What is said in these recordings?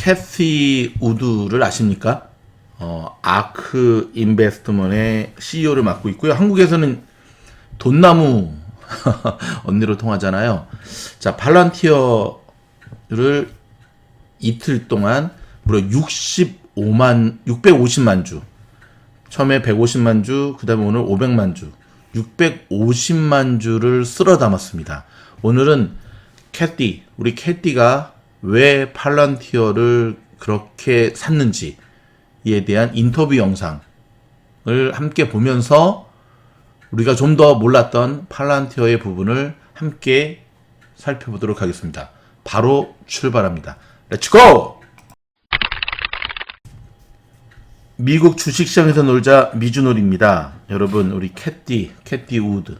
캐시 우드를 아십니까? 아크 인베스트먼의 CEO를 맡고 있고요. 한국에서는 돈나무 언니로 통하잖아요. 자, 팔란티어를 이틀 동안 무려 650만 주. 처음에 150만 주, 그 다음에 오늘 500만 주. 650만 주를 쓸어 담았습니다. 오늘은 우리 캐티가 왜 팔란티어를 그렇게 샀는지에 대한 인터뷰 영상을 함께 보면서 우리가 좀 더 몰랐던 팔란티어의 부분을 함께 살펴보도록 하겠습니다. 바로 출발합니다. 렛츠고! 미국 주식시장에서 놀자 미주놀입니다. 여러분, 우리 캐티 우드.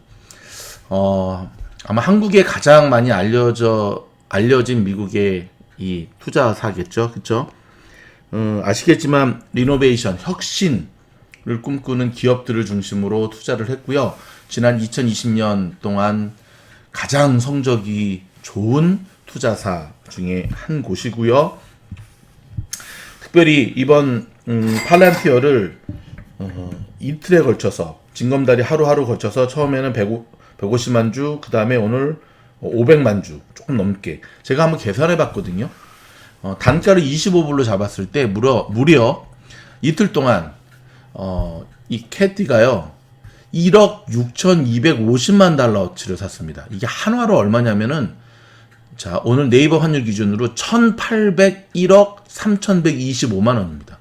아마 한국에 가장 많이 알려진 미국의 이 투자사겠죠. 그쵸? 아시겠지만, 리노베이션, 혁신을 꿈꾸는 기업들을 중심으로 투자를 했고요. 지난 2020년 동안 가장 성적이 좋은 투자사 중에 한 곳이고요. 특별히 이번 팔란티어를 이틀에 걸쳐서 징검다리 하루하루 걸쳐서 처음에는 150만 주, 그 다음에 오늘 500만 주 조금 넘게 제가 한번 계산해 봤거든요. 단가를 25불로 잡았을 때 무려 이틀 동안 이 캐티가요 1억 6,250만 달러어치를 샀습니다. 이게 한화로 얼마냐면은, 자, 오늘 네이버 환율 기준으로 1,801억 3,125만 원입니다.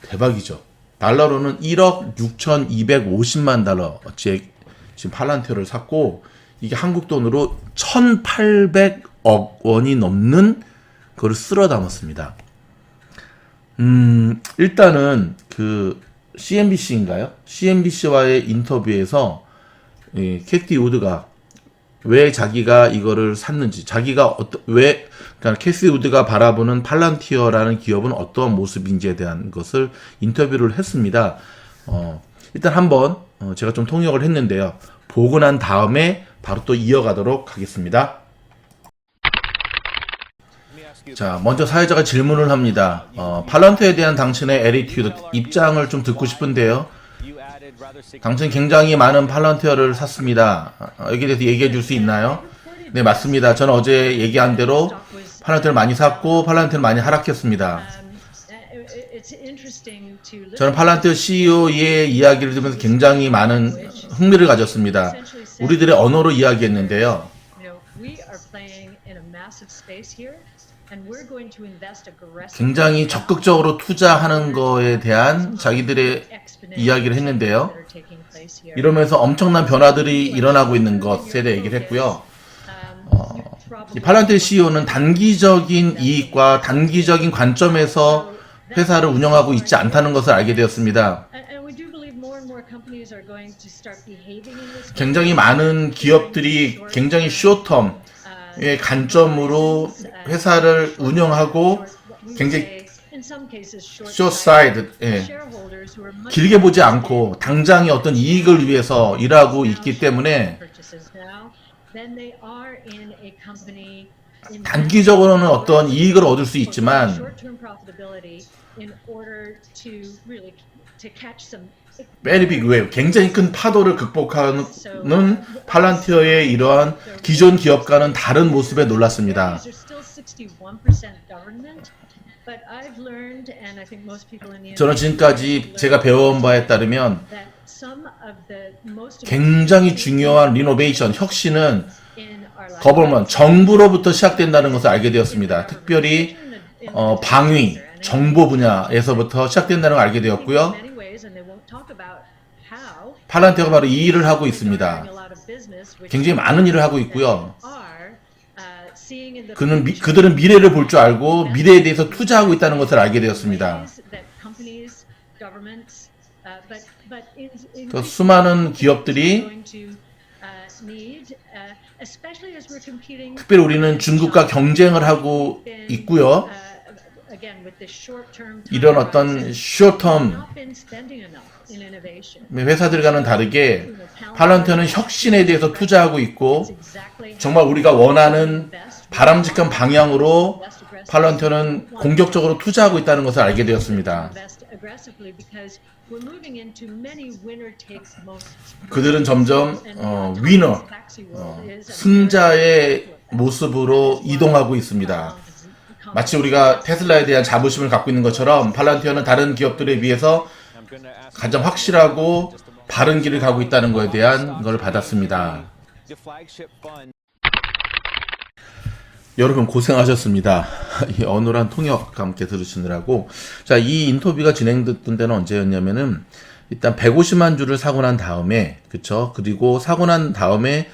대박이죠. 달러로는 1억 6,250만 달러어치의 지금 팔란티어를 샀고, 이게 한국 돈으로 1,800억 원이 넘는 그걸 쓸어 담았습니다. 일단은 CNBC인가요? CNBC와의 인터뷰에서 캐티 우드가 왜 자기가 이거를 샀는지, 그러니까 캐시 우드가 바라보는 팔란티어라는 기업은 어떠한 모습인지에 대한 것을 인터뷰를 했습니다. 일단 한번 제가 좀 통역을 했는데요. 보고 난 다음에 바로 또 이어가도록 하겠습니다. 자, 먼저 사회자가 질문을 합니다. 팔란티어에 대한 당신의 애티튜드, 입장을 좀 듣고 싶은데요. 당신 굉장히 많은 팔란티어를 샀습니다. 여기에 대해서 얘기해 줄 수 있나요? 네, 맞습니다. 저는 어제 얘기한 대로 팔란티어를 많이 샀고 팔란티어를 많이 하락했습니다. 저는 팔란티어 CEO의 이야기를 들으면서 굉장히 많은 흥미를 가졌습니다. 우리들의 언어로 이야기했는데요. 굉장히 적극적으로 투자하는 거에 대한 자기들의 이야기를 했는데요. 이러면서 엄청난 변화들이 일어나고 있는 것에 대해 얘기를 했고요. 팔란티어 CEO는 단기적인 이익과 단기적인 관점에서 회사를 운영하고 있지 않다는 것을 알게 되었습니다. 굉장히 많은 기업들이 굉장히 숏텀의 관점으로 회사를 운영하고 굉장히 숏사이드, 길게 보지 않고 당장의 어떤 이익을 위해서 일하고 있기 때문에 단기적으로는 어떤 이익을 얻을 수 있지만 very big wave, 굉장히 큰 파도를 극복하는 팔란티어의 이러한 기존 기업과는 다른 모습에 놀랐습니다. 저는 지금까지 제가 배워온 바에 따르면 굉장히 중요한 리노베이션, 혁신은 거버먼트, 정부로부터 시작된다는 것을 알게 되었습니다. 특별히 방위, 정보 분야에서부터 시작된다는 걸 알게 되었고요. 팔란티어가 바로 이 일을 하고 있습니다. 굉장히 많은 일을 하고 있고요. 그들은 미래를 볼 줄 알고 미래에 대해서 투자하고 있다는 것을 알게 되었습니다. 또 수많은 기업들이, 특별히 우리는 중국과 경쟁을 하고 있고요. 이런 어떤 숏텀 회사들과는 다르게 팔란티어는 혁신에 대해서 투자하고 있고, 정말 우리가 원하는 바람직한 방향으로 팔런티어는 공격적으로 투자하고 있다는 것을 알게 되었습니다. 그들은 점점 위너, 승자의 모습으로 이동하고 있습니다. 마치 우리가 테슬라에 대한 자부심을 갖고 있는 것처럼 팔런티어는 다른 기업들에 비해서 가장 확실하고 바른 길을 가고 있다는 것에 대한 걸 받았습니다. 여러분 고생하셨습니다. 이 어눌한 통역과 함께 들으시느라고. 자, 이 인터뷰가 진행됐던 때는 언제였냐면은 일단 150만 주를 사고 난 다음에, 그쵸? 그리고 사고 난 다음에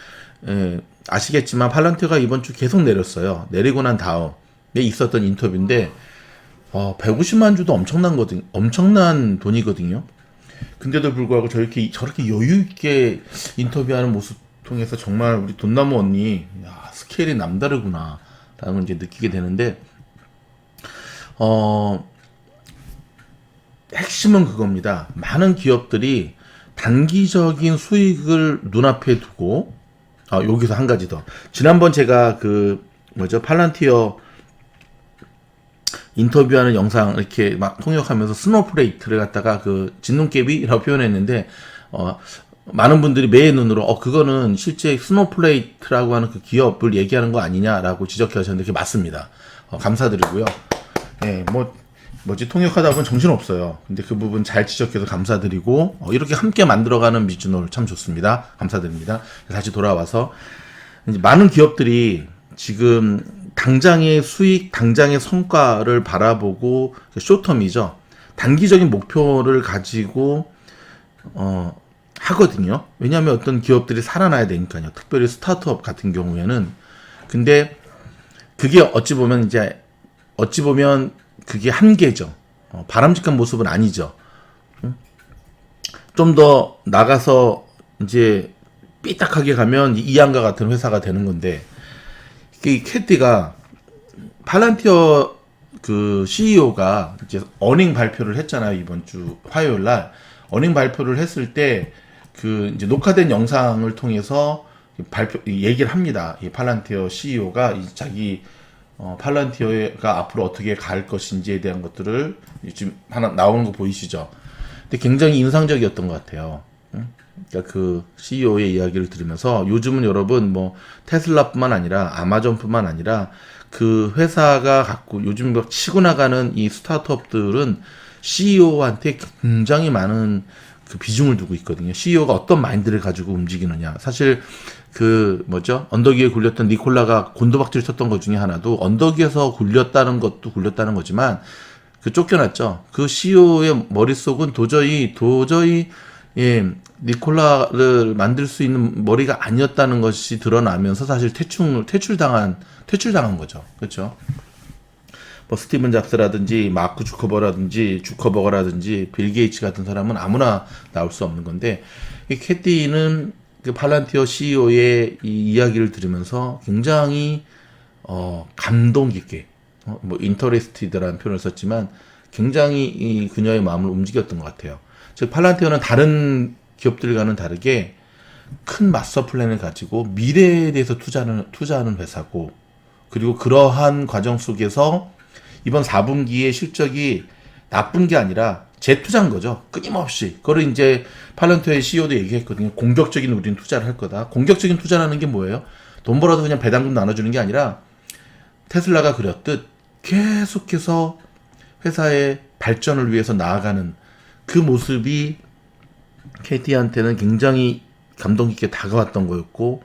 아시겠지만 팔런티어가 이번 주 계속 내렸어요. 내리고 난 다음에 있었던 인터뷰인데 150만 주도 엄청난 돈이거든요. 근데도 불구하고 저렇게 여유 있게 인터뷰하는 모습 통해서 정말 우리 돈나무 언니, 야, 스케일이 남다르구나 라는 걸 이제 느끼게 되는데, 핵심은 그겁니다. 많은 기업들이 단기적인 수익을 눈앞에 두고, 여기서 한 가지 더. 지난번 제가 팔런티어 인터뷰하는 영상 이렇게 막 통역하면서 스노프레이트를 갖다가 진눈깨비라고 표현했는데, 많은 분들이 매의 눈으로 그거는 실제 스노플레이트라고 하는 그 기업을 얘기하는 거 아니냐라고 지적해 하셨는데 그게 맞습니다. 감사드리고요. 예, 통역하다 보면 정신없어요. 근데 그 부분 잘 지적해서 감사드리고, 이렇게 함께 만들어가는 미즈노를 참 좋습니다. 감사드립니다. 다시 돌아와서 이제 많은 기업들이 지금 당장의 수익, 당장의 성과를 바라보고 쇼텀이죠. 단기적인 목표를 가지고 하거든요. 왜냐하면 어떤 기업들이 살아나야 되니까요. 특별히 스타트업 같은 경우에는. 근데 그게 어찌 보면 그게 한계죠. 바람직한 모습은 아니죠. 좀 더 나가서 이제 삐딱하게 가면 이안과 같은 회사가 되는 건데, 이 캐티가 팔런티어 CEO가 이제 어닝 발표를 했잖아요. 이번 주 화요일 날 어닝 발표를 했을 때 이제 녹화된 영상을 통해서 얘기를 합니다. 이 팔런티어 CEO가 자기 팔런티어가 앞으로 어떻게 갈 것인지에 대한 것들을 지금 하나 나오는 거 보이시죠? 근데 굉장히 인상적이었던 것 같아요. 그러니까 그 CEO의 이야기를 들으면서 요즘은 여러분 테슬라뿐만 아니라 아마존뿐만 아니라 그 회사가 갖고 요즘 치고 나가는 이 스타트업들은 CEO한테 굉장히 많은 비중을 두고 있거든요. CEO가 어떤 마인드를 가지고 움직이느냐. 사실 언덕 위에 굴렸던 니콜라가 곤두박질 쳤던 것 중에 하나도 언덕 위에서 굴렸다는 것도 굴렸다는 거지만 쫓겨났죠. 그 CEO의 머릿속은 도저히 니콜라를 만들 수 있는 머리가 아니었다는 것이 드러나면서 사실 퇴출당한 거죠. 그렇죠? 스티븐 잡스라든지 마크 주커버거라든지 빌 게이츠 같은 사람은 아무나 나올 수 없는 건데, 이 캐티는 팔런티어 CEO의 이 이야기를 들으면서 굉장히 감동 깊게 인터레스티드라는 표현을 썼지만 굉장히 그녀의 마음을 움직였던 것 같아요. 즉 팔런티어는 다른 기업들과는 다르게 큰 마스터 플랜을 가지고 미래에 대해서 투자하는 회사고, 그리고 그러한 과정 속에서 이번 4분기의 실적이 나쁜 게 아니라 재투자인 거죠. 끊임없이. 그걸 이제 팔런티어의 CEO도 얘기했거든요. 공격적인 우리는 투자를 할 거다. 공격적인 투자라는 게 뭐예요? 돈 벌어도 그냥 배당금 나눠주는 게 아니라 테슬라가 그렸듯 계속해서 회사의 발전을 위해서 나아가는 그 모습이 KT한테는 굉장히 감동 깊게 다가왔던 거였고,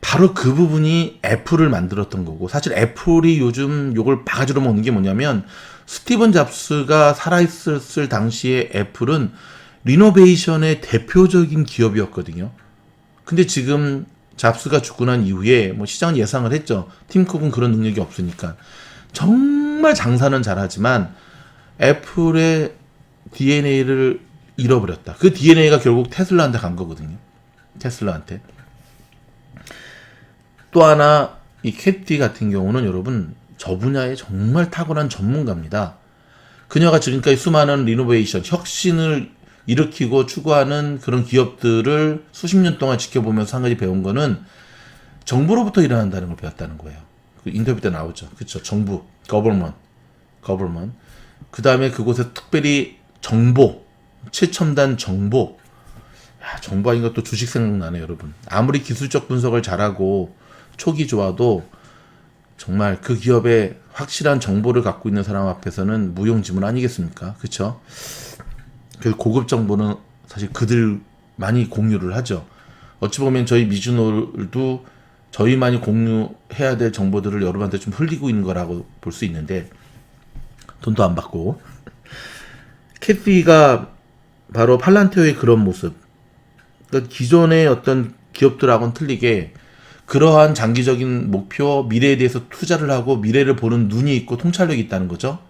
바로 그 부분이 애플을 만들었던 거고, 사실 애플이 요즘 욕을 바가지로 먹는 게 뭐냐면, 스티븐 잡스가 살아있었을 당시에 애플은 리노베이션의 대표적인 기업이었거든요. 근데 지금 잡스가 죽고 난 이후에 시장은 예상을 했죠. 팀 쿡은 그런 능력이 없으니까. 정말 장사는 잘하지만 애플의 DNA를 잃어버렸다. 그 DNA가 결국 테슬라한테 간 거거든요. 테슬라한테. 또 하나 이 캐티 같은 경우는 여러분 저 분야에 정말 탁월한 전문가입니다. 그녀가 지금까지 수많은 리노베이션, 혁신을 일으키고 추구하는 그런 기업들을 수십 년 동안 지켜보면서 한 가지 배운 거는 정보로부터 일어난다는 걸 배웠다는 거예요. 그 인터뷰 때 나오죠. 그쵸. 정부, government. 그 다음에 그곳에 특별히 정보, 최첨단 정보. 야, 정보 하니까 또 주식 생각나네, 여러분. 아무리 기술적 분석을 잘하고 촉이 좋아도 정말 그 기업의 확실한 정보를 갖고 있는 사람 앞에서는 무용지물 아니겠습니까? 그쵸? 그 고급 정보는 사실 그들 많이 공유를 하죠. 어찌 보면 저희 미주노도 저희만이 공유해야 될 정보들을 여러분한테 좀 흘리고 있는 거라고 볼 수 있는데 돈도 안 받고 캐시가 바로 팔란티어의 그런 모습. 그러니까 기존의 어떤 기업들하고는 틀리게 그러한 장기적인 목표, 미래에 대해서 투자를 하고 미래를 보는 눈이 있고 통찰력이 있다는 거죠.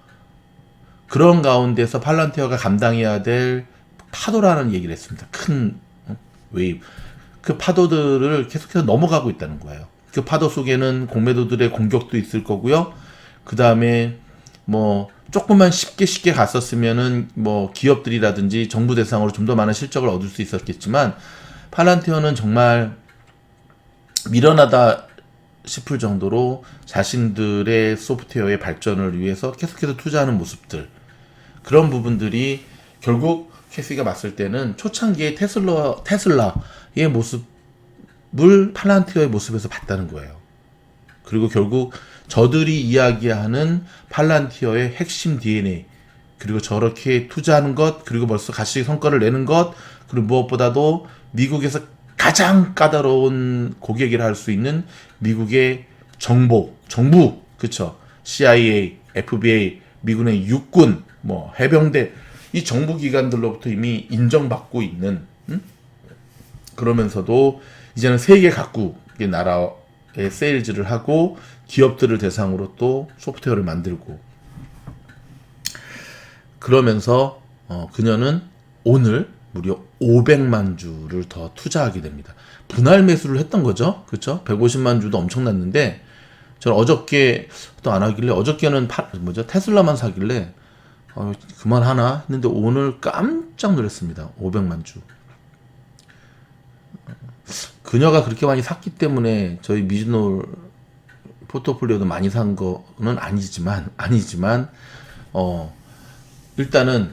그런 가운데서 팔란티어가 감당해야 될 파도라는 얘기를 했습니다. 큰 웨이브. 그 파도들을 계속해서 넘어가고 있다는 거예요. 그 파도 속에는 공매도들의 공격도 있을 거고요. 그 다음에 뭐 조금만 쉽게 갔었으면은 뭐 기업들이라든지 정부 대상으로 좀 더 많은 실적을 얻을 수 있었겠지만 팔란티어는 정말 미련하다 싶을 정도로 자신들의 소프트웨어의 발전을 위해서 계속해서 투자하는 모습들, 그런 부분들이 결국 캐시가 봤을 때는 초창기의 테슬라의 모습을 팔란티어의 모습에서 봤다는 거예요. 그리고 결국 저들이 이야기하는 팔란티어의 핵심 DNA, 그리고 저렇게 투자하는 것, 그리고 벌써 가시 성과를 내는 것, 그리고 무엇보다도 미국에서 가장 까다로운 고객이라 할 수 있는 미국의 정부, 그쵸? CIA, FBI, 미군의 육군, 뭐 해병대, 이 정부기관들로부터 이미 인정받고 있는, 그러면서도 이제는 세계 각국의 나라에 세일즈를 하고 기업들을 대상으로 또 소프트웨어를 만들고, 그러면서 그녀는 오늘 무려 500만 주를 더 투자하게 됩니다. 분할 매수를 했던 거죠. 그렇죠? 150만 주도 엄청났는데 저는 어저께 또 안 하길래, 어저께는 테슬라만 사길래 그만하나 했는데 오늘 깜짝 놀랐습니다. 500만 주. 그녀가 그렇게 많이 샀기 때문에 저희 미즈노 포트폴리오도 많이 산 거는 아니지만 일단은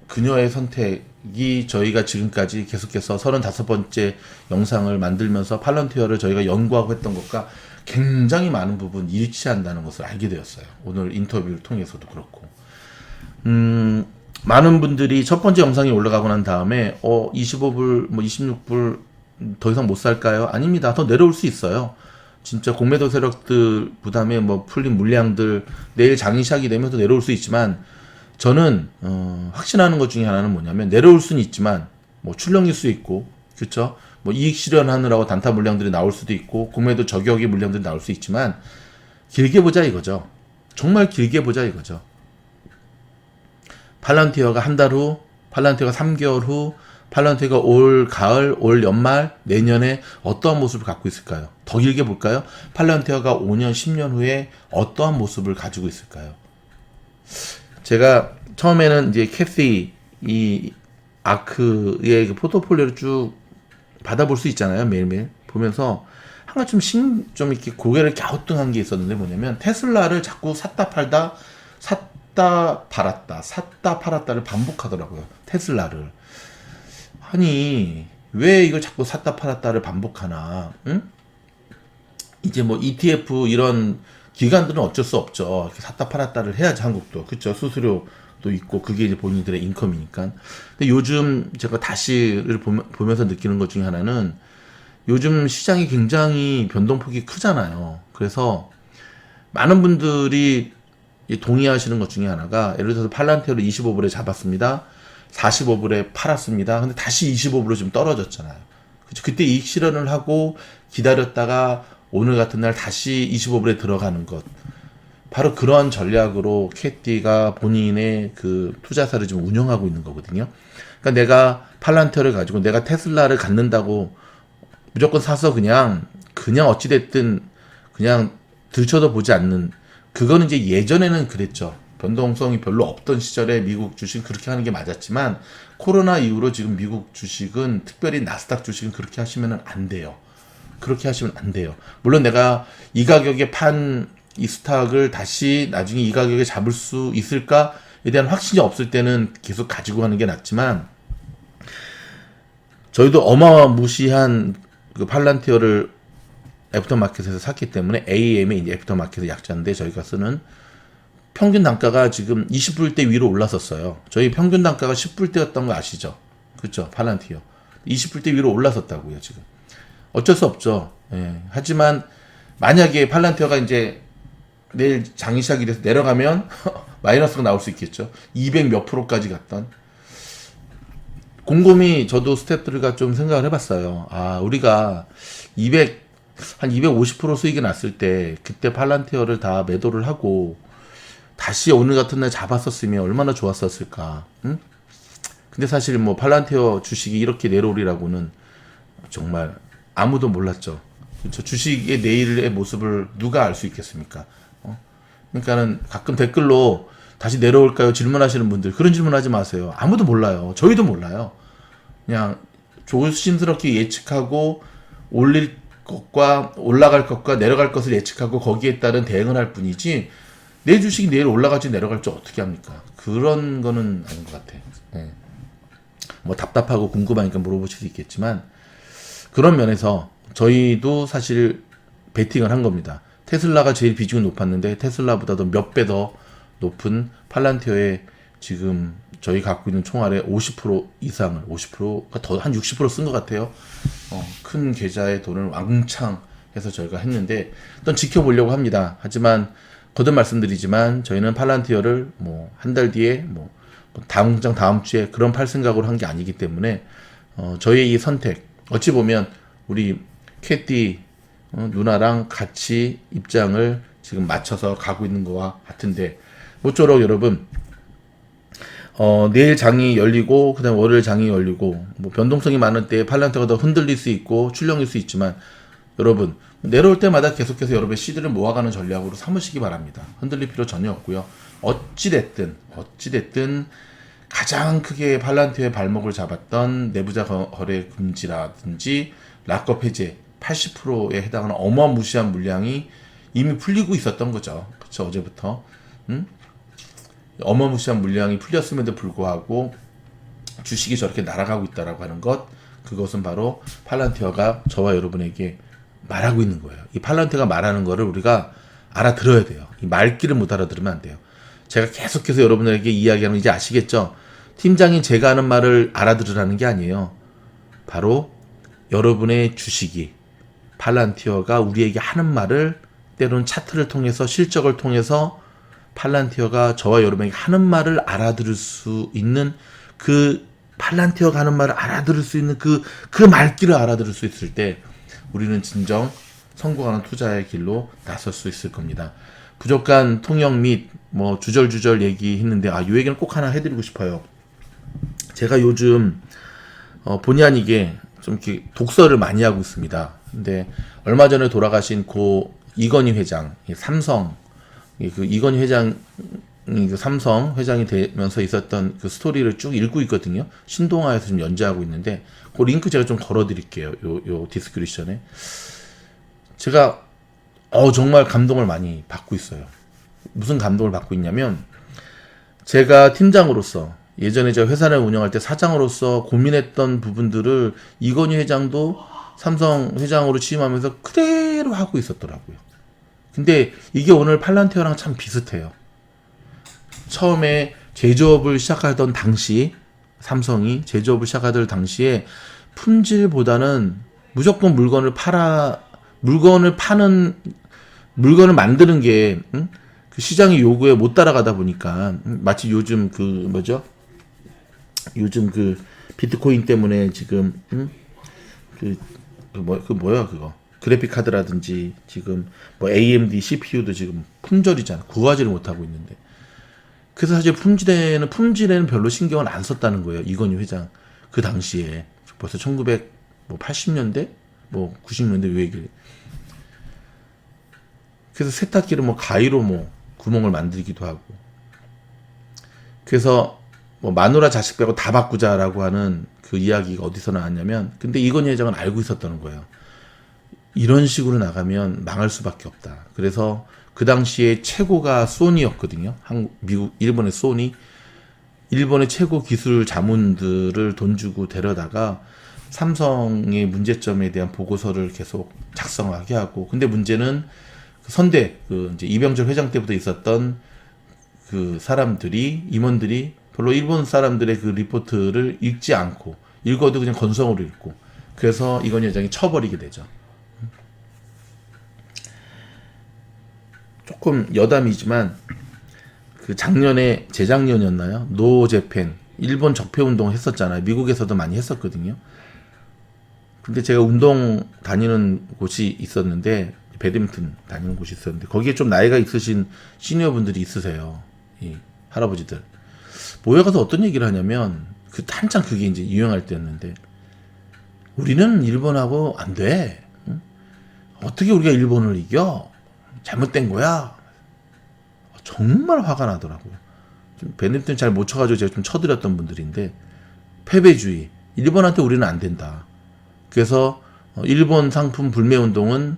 그녀의 선택이 저희가 지금까지 계속해서 35번째 영상을 만들면서 팔런티어를 저희가 연구하고 했던 것과 굉장히 많은 부분 일치한다는 것을 알게 되었어요. 오늘 인터뷰를 통해서도 그렇고. 많은 분들이 첫 번째 영상이 올라가고 난 다음에 25불, 26불 더 이상 못 살까요? 아닙니다. 더 내려올 수 있어요. 진짜 공매도 세력들 부담에 풀린 물량들 내일 장이 시작이 되면서 내려올 수 있지만, 저는 확신하는 것 중에 하나는 뭐냐면, 내려올 수는 있지만 출렁일 수 있고, 그렇죠? 이익 실현하느라고 단타 물량들이 나올 수도 있고, 공매도 저격의 물량들이 나올 수 있지만, 길게 보자 이거죠. 정말 길게 보자 이거죠. 팔런티어가 한 달 후, 팔런티어가 3개월 후, 팔런티어가 올 가을, 올 연말, 내년에 어떠한 모습을 갖고 있을까요? 더 길게 볼까요? 팔런티어가 5년, 10년 후에 어떠한 모습을 가지고 있을까요? 제가 처음에는 이제 캐시 이 아크의 그 포트폴리오를 쭉 받아볼 수 있잖아요. 매일매일 보면서 항상 좀 이렇게 고개를 갸우뚱한 게 있었는데, 뭐냐면 테슬라를 자꾸 샀다 팔다 샀다 팔았다를 반복하더라고요. 테슬라를. 아니 왜 이걸 자꾸 샀다 팔았다를 반복하나? 응? 이제 ETF 이런 기관들은 어쩔 수 없죠. 이렇게 샀다 팔았다를 해야지, 한국도. 그쵸? 수수료도 있고, 그게 이제 본인들의 인컴이니까. 근데 요즘 제가 다시를 보면서 느끼는 것 중에 하나는, 요즘 시장이 굉장히 변동폭이 크잖아요. 그래서 많은 분들이 동의하시는 것 중에 하나가, 예를 들어서 팔란티어를 25불에 잡았습니다. 45불에 팔았습니다. 근데 다시 25불로 지금 떨어졌잖아요. 그쵸? 그때 이익 실현을 하고 기다렸다가 오늘 같은 날 다시 25불에 들어가는 것. 바로 그런 전략으로 캐티가 본인의 그 투자사를 좀 운영하고 있는 거거든요. 그러니까 내가 팔란티어를 가지고 내가 테슬라를 갖는다고 무조건 사서 그냥 어찌됐든 그냥 들춰도 보지 않는, 그거는 이제 예전에는 그랬죠. 변동성이 별로 없던 시절에 미국 주식 그렇게 하는 게 맞았지만, 코로나 이후로 지금 미국 주식은, 특별히 나스닥 주식은 그렇게 하시면 안 돼요. 그렇게 하시면 안 돼요. 물론 내가 이 가격에 판 이 스탁을 다시 나중에 이 가격에 잡을 수 있을까에 대한 확신이 없을 때는 계속 가지고 가는 게 낫지만, 저희도 어마무시한 그 팔란티어를 애프터마켓에서 샀기 때문에 AM이 이제 애프터마켓의 약자인데, 저희가 쓰는 평균 단가가 지금 20불대 위로 올랐었어요. 저희 평균 단가가 10불대였던 거 아시죠? 그렇죠? 팔란티어 20불대 위로 올랐었다고요. 지금 어쩔 수 없죠. 예. 하지만 만약에 팔란티어가 이제 내일 장이 시작이 돼서 내려가면 마이너스가 나올 수 있겠죠. 200 몇 프로까지 갔던. 곰곰이 저도 스태프들과 좀 생각을 해봤어요. 아, 우리가 한 250% 수익이 났을 때 그때 팔란티어를 다 매도를 하고 다시 오늘 같은 날 잡았었으면 얼마나 좋았었을까. 응? 근데 사실 뭐 팔란티어 주식이 이렇게 내려오리라고는 정말 아무도 몰랐죠. 그렇죠? 주식의 내일의 모습을 누가 알 수 있겠습니까? 그러니까는 가끔 댓글로 다시 내려올까요? 질문하시는 분들, 그런 질문하지 마세요. 아무도 몰라요. 저희도 몰라요. 그냥 조심스럽게 예측하고 올릴 것과 올라갈 것과 내려갈 것을 예측하고 거기에 따른 대응을 할 뿐이지, 내 주식이 내일 올라갈지 내려갈지 어떻게 합니까? 그런 거는 아닌 것 같아요. 네. 뭐 답답하고 궁금하니까 물어보실 수 있겠지만, 그런 면에서 저희도 사실 베팅을 한 겁니다. 테슬라가 제일 비중이 높았는데 테슬라보다도 몇 배 더 높은 팔란티어에 지금 저희 갖고 있는 총알의 50% 이상을, 50%가 더 한 60% 쓴 것 같아요. 큰 계좌의 돈을 왕창 해서 저희가 했는데 일단 지켜보려고 합니다. 하지만 거듭 말씀드리지만 저희는 팔란티어를 뭐 한 달 뒤에 뭐 당장 다음 주에 그런 팔 생각으로 한 게 아니기 때문에 저희의 이 선택, 어찌 보면 우리 캐티 누나랑 같이 입장을 지금 맞춰서 가고 있는 거와 같은데, 모쪼록 여러분 내일 장이 열리고 그다음 월요일 장이 열리고 뭐 변동성이 많은 때 팔란티어가 더 흔들릴 수 있고 출렁일 수 있지만, 여러분 내려올 때마다 계속해서 여러분의 시드를 모아가는 전략으로 삼으시기 바랍니다. 흔들릴 필요 전혀 없고요. 어찌됐든 가장 크게 팔란티어의 발목을 잡았던 내부자 거래 금지라든지 락업 해제 80%에 해당하는 어마무시한 물량이 이미 풀리고 있었던 거죠. 그쵸? 어제부터. 어마무시한 물량이 풀렸음에도 불구하고 주식이 저렇게 날아가고 있다라고 하는 것, 그것은 바로 팔란티어가 저와 여러분에게 말하고 있는 거예요. 이 팔란티어가 말하는 거를 우리가 알아들어야 돼요. 이 말귀를 못 알아들으면 안 돼요. 제가 계속해서 여러분에게 이야기하는 거 이제 아시겠죠? 팀장인 제가 하는 말을 알아들으라는 게 아니에요. 바로 여러분의 주식이, 팔란티어가 우리에게 하는 말을 때로는 차트를 통해서, 실적을 통해서 팔란티어가 저와 여러분에게 하는 말을 알아들을 수 있는, 그 팔란티어가 하는 말을 알아들을 수 있는 그 말귀를 알아들을 수 있을 때 우리는 진정 성공하는 투자의 길로 나설 수 있을 겁니다. 부족한 통역 및 뭐 주절주절 얘기했는데, 이 얘기는 꼭 하나 해드리고 싶어요. 제가 요즘 본의 아니게 좀 이렇게 독서를 많이 하고 있습니다. 근데 얼마 전에 돌아가신 고 이건희 회장, 삼성, 그 이건희 회장이 그 삼성 회장이 되면서 있었던 그 스토리를 쭉 읽고 있거든요. 신동아에서 지금 연재하고 있는데, 그 링크 제가 좀 걸어드릴게요. 요 디스크리션에. 제가 정말 감동을 많이 받고 있어요. 무슨 감동을 받고 있냐면, 제가 팀장으로서, 예전에 제가 회사를 운영할 때 사장으로서 고민했던 부분들을 이건희 회장도 삼성 회장으로 취임하면서 그대로 하고 있었더라고요. 근데 이게 오늘 팔란티어랑 참 비슷해요. 처음에 제조업을 시작하던 당시, 삼성이 제조업을 시작하던 당시에 품질보다는 무조건 물건을 만드는 게 그 시장의 요구에 못 따라가다 보니까, 마치 요즘 요즘 그 비트코인 때문에 지금 그래픽 카드라든지 지금 뭐 AMD CPU도 지금 품절이잖아. 구하지를 못하고 있는데. 그래서 사실 품질에는 별로 신경을 안 썼다는 거예요. 이건희 회장 그 당시에 벌써 1980년대 뭐 90년대 요 얘기를. 그래서 세탁기를 뭐 가위로 뭐 구멍을 만들기도 하고. 그래서 뭐 마누라 자식 빼고 다 바꾸자라고 하는 그 이야기가 어디서 나왔냐면, 근데 이건희 회장은 알고 있었다는 거예요. 이런 식으로 나가면 망할 수밖에 없다. 그래서 그 당시에 최고가 소니였거든요. 미국, 일본의 소니. 일본의 최고 기술 자문들을 돈 주고 데려다가 삼성의 문제점에 대한 보고서를 계속 작성하게 하고, 근데 문제는 선대, 이제 이병철 회장 때부터 있었던 그 사람들이, 임원들이 별로 일본 사람들의 그 리포트를 읽지 않고, 읽어도 그냥 건성으로 읽고, 그래서 이건희 회장이 쳐버리게 되죠. 조금 여담이지만, 그 작년에, 재작년이었나요? 노재팬, 일본 적폐운동 했었잖아요. 미국에서도 많이 했었거든요. 근데 제가 운동 다니는 곳이 있었는데, 배드민턴 다니는 곳이 있었는데, 거기에 좀 나이가 있으신 시니어 분들이 있으세요. 이 할아버지들. 모여가서 어떤 얘기를 하냐면, 한창 그게 이제 유행할 때였는데, 우리는 일본하고 안 돼. 응? 어떻게 우리가 일본을 이겨? 잘못된 거야. 정말 화가 나더라고요. 좀 배드민턴 잘 못 쳐가지고 제가 좀 쳐드렸던 분들인데, 패배주의. 일본한테 우리는 안 된다. 그래서 일본 상품 불매 운동은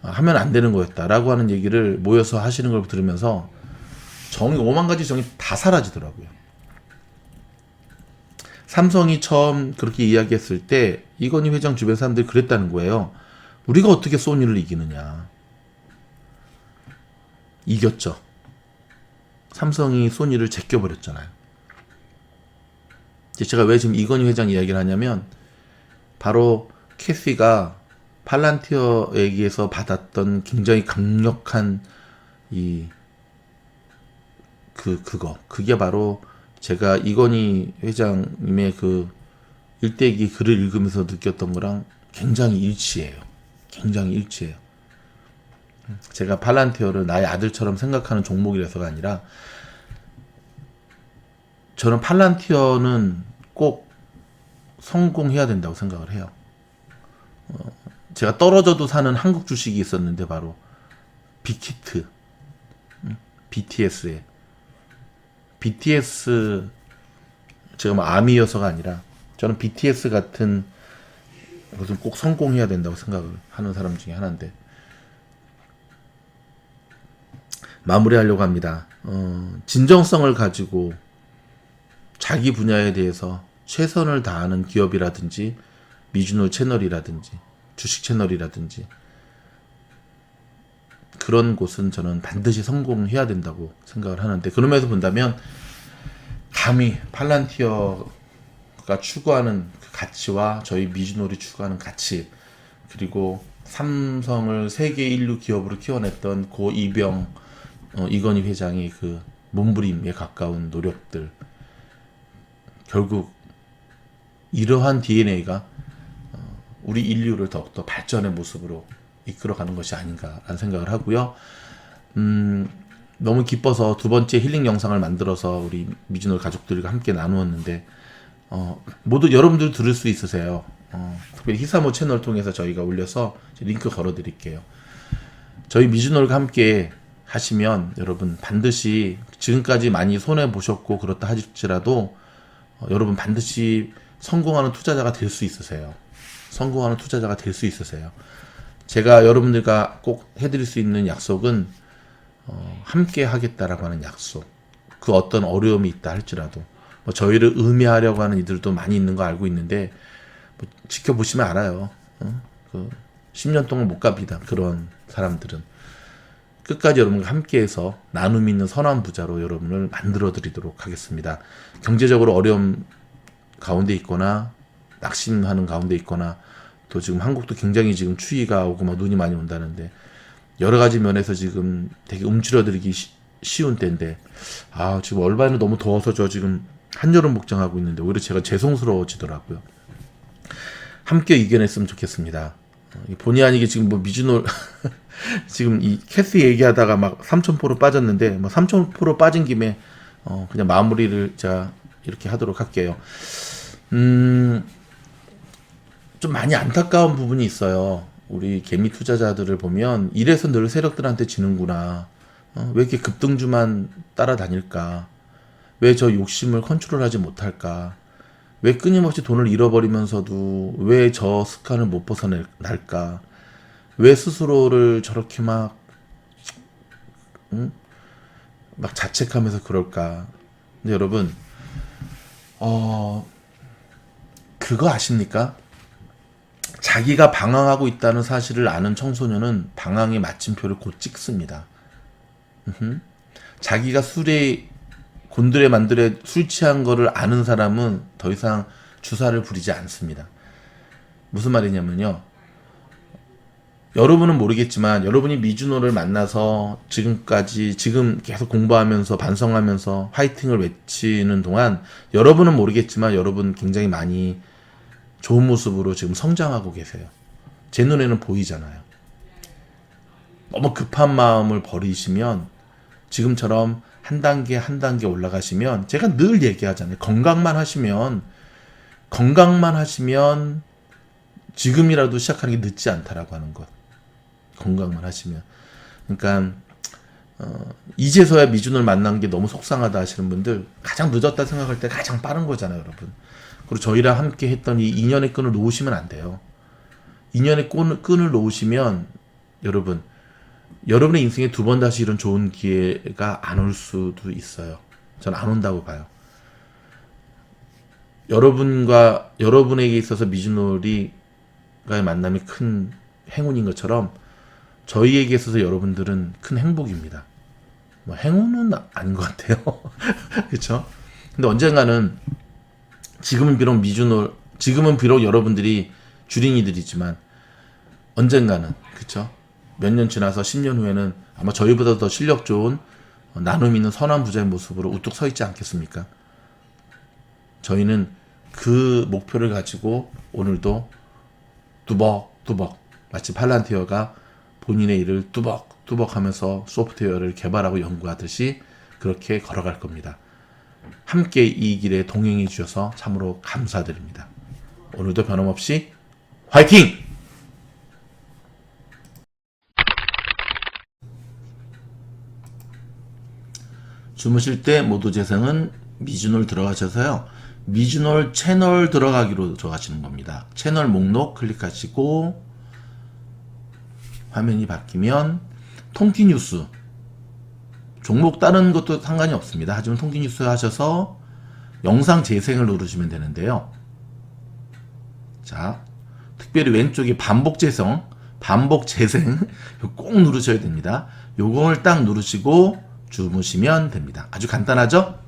하면 안 되는 거였다라고 하는 얘기를 모여서 하시는 걸 들으면서 정이, 5만 가지 정이 다 사라지더라고요. 삼성이 처음 그렇게 이야기했을 때 이건희 회장 주변 사람들이 그랬다는 거예요. 우리가 어떻게 소니를 이기느냐. 이겼죠. 삼성이 소니를 제껴버렸잖아요. 제가 왜 지금 이건희 회장 이야기를 하냐면, 바로 캐시가 팔란티어에게서 받았던 굉장히 강력한 그게 바로 제가 이건희 회장님의 그 일대기 글을 읽으면서 느꼈던 거랑 굉장히 일치해요. 굉장히 일치해요. 제가 팔란티어를 나의 아들처럼 생각하는 종목이라서가 아니라, 저는 팔란티어는 꼭 성공해야 된다고 생각을 해요. 제가 떨어져도 사는 한국 주식이 있었는데, 바로 빅히트, BTS에. BTS, 제가 뭐 아미여서가 아니라, 저는 BTS 같은 것은 꼭 성공해야 된다고 생각을 하는 사람 중에 하나인데, 마무리하려고 합니다. 진정성을 가지고 자기 분야에 대해서 최선을 다하는 기업이라든지, 미주노 채널이라든지, 주식 채널이라든지, 그런 곳은 저는 반드시 성공해야 된다고 생각을 하는데, 그런 면에서 본다면 감히 팔란티어가 추구하는 그 가치와 저희 미주노리 추구하는 가치, 그리고 삼성을 세계 인류 기업으로 키워냈던 고 이건희 회장의 그 몸부림에 가까운 노력들, 결국 이러한 DNA가 우리 인류를 더욱더 발전의 모습으로 이끌어가는 것이 아닌가라는 생각을 하고요. 너무 기뻐서 두 번째 힐링 영상을 만들어서 우리 미주노 가족들과 함께 나누었는데, 모두 여러분들 들을 수 있으세요. 특별히 히사모 채널 통해서 저희가 올려서 링크 걸어 드릴게요. 저희 미주노가 함께 하시면 여러분 반드시, 지금까지 많이 손해 보셨고 그렇다 할지라도 여러분 반드시 성공하는 투자자가 될 수 있으세요. 성공하는 투자자가 될 수 있으세요. 제가 여러분들과 꼭 해드릴 수 있는 약속은 함께 하겠다라고 하는 약속. 그 어떤 어려움이 있다 할지라도, 뭐 저희를 음해하려고 하는 이들도 많이 있는 거 알고 있는데, 뭐 지켜보시면 알아요. 10년 동안 못 갑니다. 그런 사람들은. 끝까지 여러분과 함께해서 나눔 있는 선한 부자로 여러분을 만들어 드리도록 하겠습니다. 경제적으로 어려움 가운데 있거나 낙심하는 가운데 있거나, 또 지금 한국도 굉장히 지금 추위가 오고 막 눈이 많이 온다는데, 여러 가지 면에서 지금 되게 움츠러들기 쉬운 때인데, 지금 얼마나 너무 더워서 저 지금 한여름 복장하고 있는데 오히려 제가 죄송스러워지더라고요. 함께 이겨냈으면 좋겠습니다. 본의 아니게 지금 뭐 미주노 지금 이 캐시 얘기하다가 막 3,000% 빠졌는데, 뭐 3,000% 빠진 김에 그냥 마무리를 제가 이렇게 하도록 할게요. 좀 많이 안타까운 부분이 있어요. 우리 개미 투자자들을 보면 이래서 늘 세력들한테 지는구나. 왜 이렇게 급등주만 따라다닐까? 왜 저 욕심을 컨트롤하지 못할까? 왜 끊임없이 돈을 잃어버리면서도 왜 저 습관을 못 벗어날까? 왜 스스로를 저렇게 막, 응? 막 자책하면서 그럴까? 근데 여러분, 그거 아십니까? 자기가 방황하고 있다는 사실을 아는 청소년은 방황의 마침표를 곧 찍습니다. 자기가 술에 곤드레 만드레 술 취한 거를 아는 사람은 더 이상 주사를 부리지 않습니다. 무슨 말이냐면요. 여러분은 모르겠지만 여러분이 미주노를 만나서 지금 계속 공부하면서 반성하면서 화이팅을 외치는 동안 여러분은 모르겠지만 여러분 굉장히 많이 좋은 모습으로 지금 성장하고 계세요. 제 눈에는 보이잖아요. 너무 급한 마음을 버리시면 지금처럼 한 단계 한 단계 올라가시면 제가 늘 얘기하잖아요. 건강만 하시면 지금이라도 시작하는 게 늦지 않다라고 하는 것. 건강만 하시면. 그러니까 이제서야 미준을 만난 게 너무 속상하다 하시는 분들 가장 늦었다 생각할 때 가장 빠른 거잖아요, 여러분. 그리고 저희랑 함께 했던 이 인연의 끈을 놓으시면 안 돼요. 인연의 끈을 놓으시면 여러분의 인생에 두 번 다시 이런 좋은 기회가 안 올 수도 있어요. 저는 안 온다고 봐요. 여러분에게 있어서 미즈놀이가의 만남이 큰 행운인 것처럼 저희에게 있어서 여러분들은 큰 행복입니다. 뭐 행운은 아닌 것 같아요. 그렇죠? 근데 언젠가는 지금은 비록 여러분들이 주린이들이지만 언젠가는 그렇죠? 몇 년 지나서 10년 후에는 아마 저희보다 더 실력 좋은 나눔 있는 선한 부자의 모습으로 우뚝 서 있지 않겠습니까? 저희는 그 목표를 가지고 오늘도 뚜벅뚜벅 마치 팔란티어가 본인의 일을 뚜벅뚜벅 하면서 소프트웨어를 개발하고 연구하듯이 그렇게 걸어갈 겁니다. 함께 이 길에 동행해 주셔서 참으로 감사드립니다. 오늘도 변함없이 화이팅! 주무실 때 모두 재생은 미주놀 들어가셔서요. 미주놀 채널 들어가기로 들어가시는 겁니다. 채널 목록 클릭하시고 화면이 바뀌면 통키 뉴스 종목 다른 것도 상관이 없습니다. 하지만 통키 뉴스 하셔서 영상 재생을 누르시면 되는데요. 자, 특별히 왼쪽에 반복 재생 꼭 누르셔야 됩니다. 요걸 딱 누르시고 주무시면 됩니다. 아주 간단하죠?